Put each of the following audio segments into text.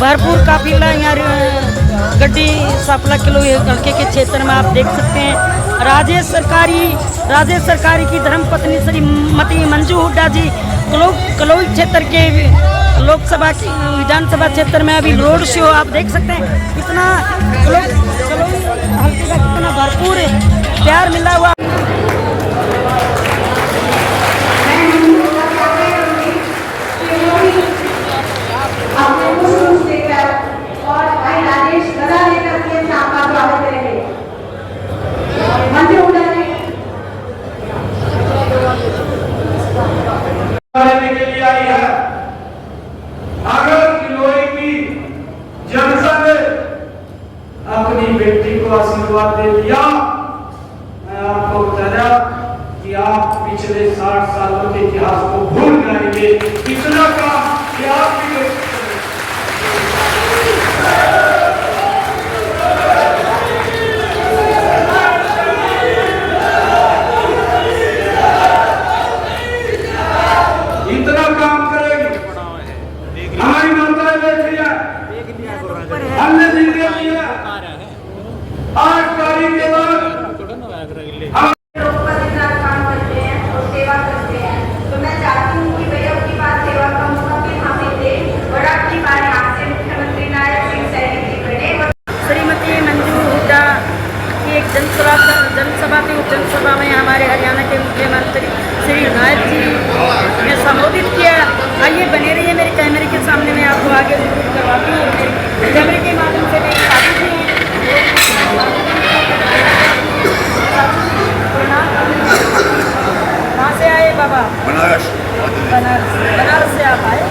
भरपूर काफिला यहाँ गड्डी सापला किलो हल्के के क्षेत्र में आप देख सकते हैं। राजेश सरकारी की धर्मपत्नी श्रीमती मंजू हुड्डा जी कलोई क्षेत्र के लोकसभा की विधानसभा क्षेत्र में अभी रोड शो आप देख सकते हैं। कितना कलोई हल्के का कितना भरपूर प्यार मिला हुआ। के लिए आई है। अगर किलोई की जनता ने अपनी बेटी को आशीर्वाद दे दिया, मैं आपको बताया कि आप पिछले 60 सालों के इतिहास को भूल जाएंगे। इतना काम कि आप हमने जिंदगी दी है। 8 तारीख के बाद हम काम करते हैं और सेवा करते हैं, तो मैं चाहती हूँ कि भैया की बात सेवा का मौका भी हमें दे और आपकी बात यहाँ से मुख्यमंत्री नारायण सिंह सैनी जी बने। श्रीमती मंजू हुड्डा की एक जनसभा थी। उस जनसभा में हमारे हरियाणा के मुख्यमंत्री श्री नायक जी ने संबोधित किया। आइए बने रहिए मेरे कैमरे के सामने, मैं आपको आगे करवाती हूँ। कैमरे के माध्यम से मेरी शादी थी। कहाँ से आए बाबा? बनारस से आप आए।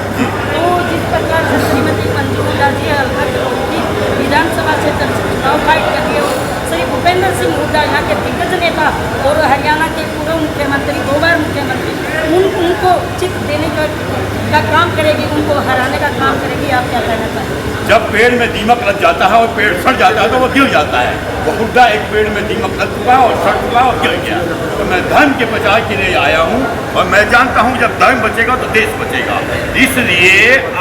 तो जिस प्रकार से श्रीमती मंजू हुड्डा जी हल्का की विधानसभा क्षेत्र से चुनाव फाइट कर रही है, श्री भूपेंद्र सिंह हुड्डा यहाँ के दिग्गज नेता और हरियाणा के पूर्व मुख्यमंत्री, 2 बार मुख्यमंत्री, उनको चित देने का काम करेगी, उनको हराने का काम करेगी। आप क्या कहना चाहेंगे? जब पेड़ में दीमक लग जाता है और पेड़ सड़ जाता है तो वो गिर जाता है। वो हुड्डा एक पेड़ में दीमक लग चुका और सड़ चुका और गिर गया। तो मैं धर्म के प्रचार के लिए आया हूँ और मैं जानता हूँ जब धर्म बचेगा तो देश बचेगा। इसलिए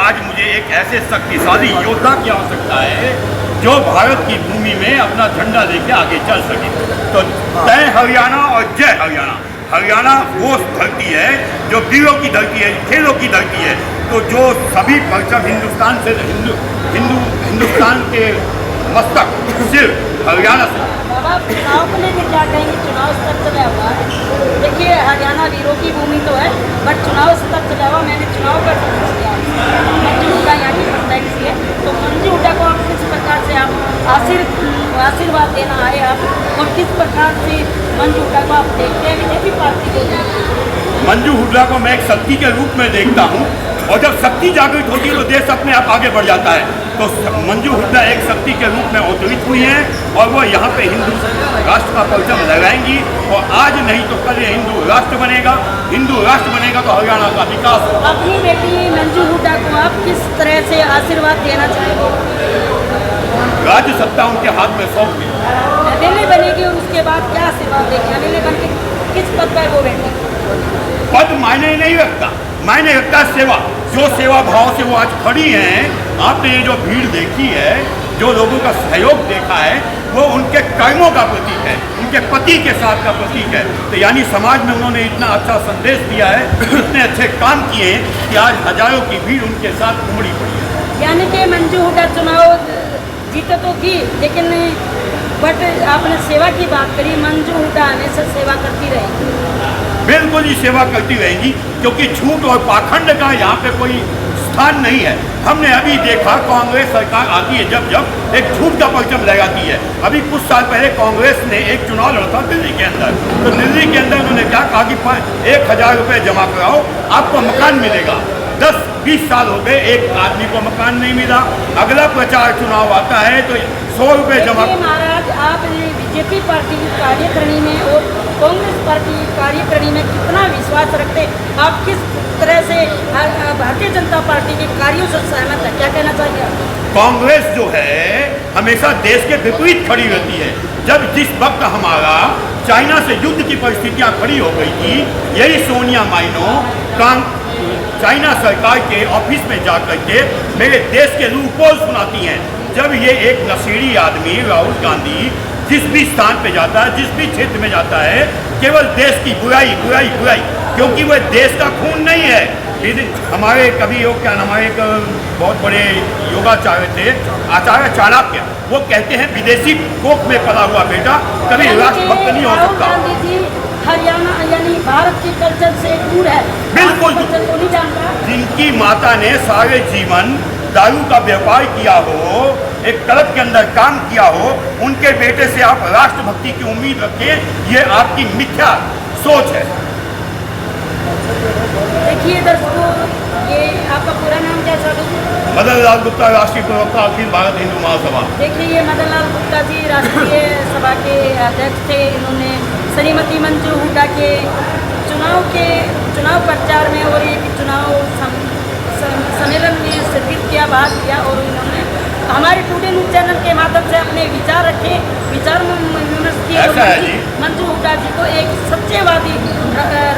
आज मुझे एक ऐसे शक्तिशाली योद्धा की आवश्यकता है जो भारत की भूमि में अपना झंडा लेके आगे चल सके। तो जय हरियाणा और जय हरियाणा। हरियाणा वो धरती है जो वीरों की धरती है, खेलों की धरती है। तो जो सभी परचम हिंदुस्तान से हिंदुस्तान के मस्तक सिर्फ हरियाणा से। बाबा चुनाव को लेकर क्या कहेंगे? चुनाव स्तर चला हुआ है। देखिए हरियाणा वीरों की भूमि तो है, बट चुनाव स्तर चला हुआ। मैंने चुनाव का किया। मंजू हुड्डा यहाँ की प्रत्याशी है, तो मंजू हुड्डा को आप किस प्रकार से आप आशीर्वाद देना आए आप, और किस प्रकार से मंजू हुड्डा को आप देखते हैं बीजेपी पार्टी को? मंजू हुड्डा को मैं एक शक्ति के रूप में देखता हूँ, और जब शक्ति जागृत होती है तो देश अपने आप आगे बढ़ जाता है। तो मंजू हुड्डा एक शक्ति के रूप में अवतरित हुई हैं और वो यहाँ पे हिंदू राष्ट्र का परचम लगाएंगी। और आज नहीं तो कल हिंदू राष्ट्र बनेगा। हिंदू राष्ट्र बनेगा तो हरियाणा का विकास होगा। अपनी बेटी मंजू हुड्डा को आप किस तरह से आशीर्वाद देना चाहेंगे? राज्य सत्ता उनके हाथ में सौंप दी। एमएलए बनेगी और उसके बाद क्या आशीर्वाद देगी? एमएलए बन के किस पद पर वो बैठेगी? पद मायने नहीं रखता, मायने रखता है सेवा। जो सेवा भाव से वो आज खड़ी हैं, आपने ये जो भीड़ देखी है, जो लोगों का सहयोग देखा है, वो उनके कर्मों का प्रतीक है, उनके पति के साथ का प्रतीक है। तो यानी समाज में उन्होंने इतना अच्छा संदेश दिया है, इतने अच्छे काम किए हैं कि आज हजारों की भीड़ उनके साथ उमड़ी पड़ी है। यानी कि मंजू हुड्डा चुनाव जीते तो की, लेकिन बट आपने सेवा की बात करी। मंजू हुड्डा हमेशा सेवा करती रहेगी। बिल्कुल ही सेवा करती रहेगी, क्योंकि झूठ और पाखंड का यहाँ पे कोई स्थान नहीं है। हमने अभी देखा कांग्रेस सरकार आती है जब एक झूठ का परचम लगाती है। अभी कुछ साल पहले कांग्रेस ने एक चुनाव लड़ा था दिल्ली के अंदर। तो दिल्ली के अंदर उन्होंने क्या कहा कि 1000 रुपये जमा कराओ, आपको मकान मिलेगा। 10-20 साल हो गए, एक आदमी को मकान नहीं मिला। अगला प्रचार चुनाव आता है तो 100 रुपये जमा। महाराज आप बीजेपी पार्टी की कार्यकारिणी में और कांग्रेस पार्टी की कार्यकारिणी में कितना विश्वास रखते? आप किस तरह से भारतीय जनता पार्टी के कार्यों से सहमत है? क्या कहना चाहिए? कांग्रेस जो है हमेशा देश के विपरीत खड़ी रहती है। जब जिस वक्त हमारा चाइना से युद्ध की परिस्थितियां खड़ी हो गई थी, यही सोनिया माइनो चाइना सरकार के ऑफिस में जा करके मेरे देश के लूपोल सुनाती हैं। जब ये एक नशेड़ी आदमी राहुल गांधी जिस भी स्थान पे जाता है, जिस भी क्षेत्र में जाता है, केवल देश की बुराई बुराई बुराई, क्योंकि वह देश का खून नहीं है। हमारे कभी हमारे एक बहुत बड़े योगाचार्य थे आचार्य चाणक्य, वो कहते हैं विदेशी कोख में पला हुआ बेटा कभी राष्ट्रभक्त नहीं हो सकता। गांधी जी हरियाणा यानी भारत के कल्चर से दूर है, बिल्कुल कल्चर को नहीं जानता। जिनकी माता ने सारे जीवन दारू का व्यापार किया हो, एक क्लब के अंदर काम किया हो, उनके बेटे से आप राष्ट्रभक्ति की उम्मीद रखें, ये आपकी मिथ्या सोच है। देखिए दर्शकों, ये आपका पूरा नाम क्या साधु? मदन लाल गुप्ता, राष्ट्रीय प्रवक्ता अखिल भारत हिंदू महासभा। देखिए ये मदन लाल गुप्ता जी राष्ट्रीय सभा के अध्यक्ष थे। इन्होंने श्रीमती मंजू हुड्डा के चुनाव प्रचार में और एक चुनाव सम्मेलन में शिरकत किया, भाग लिया और इन्होंने हमारे टुडे न्यूज चैनल के माध्यम से अपने विचार रखे, विचार विमर्श किए। मंजू हुड्डा जी को एक सच्चेवादी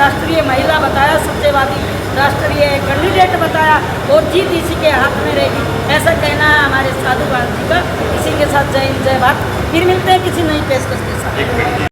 राष्ट्रीय महिला बताया, सच्चेवादी राष्ट्रीय कैंडिडेट बताया और जीत इसी के हाथ में रहेगी, ऐसा कहना है हमारे साधु बाल जी का। इसी के साथ जय हिंद जय भारत। फिर मिलते हैं किसी नई पेशकश के साथ।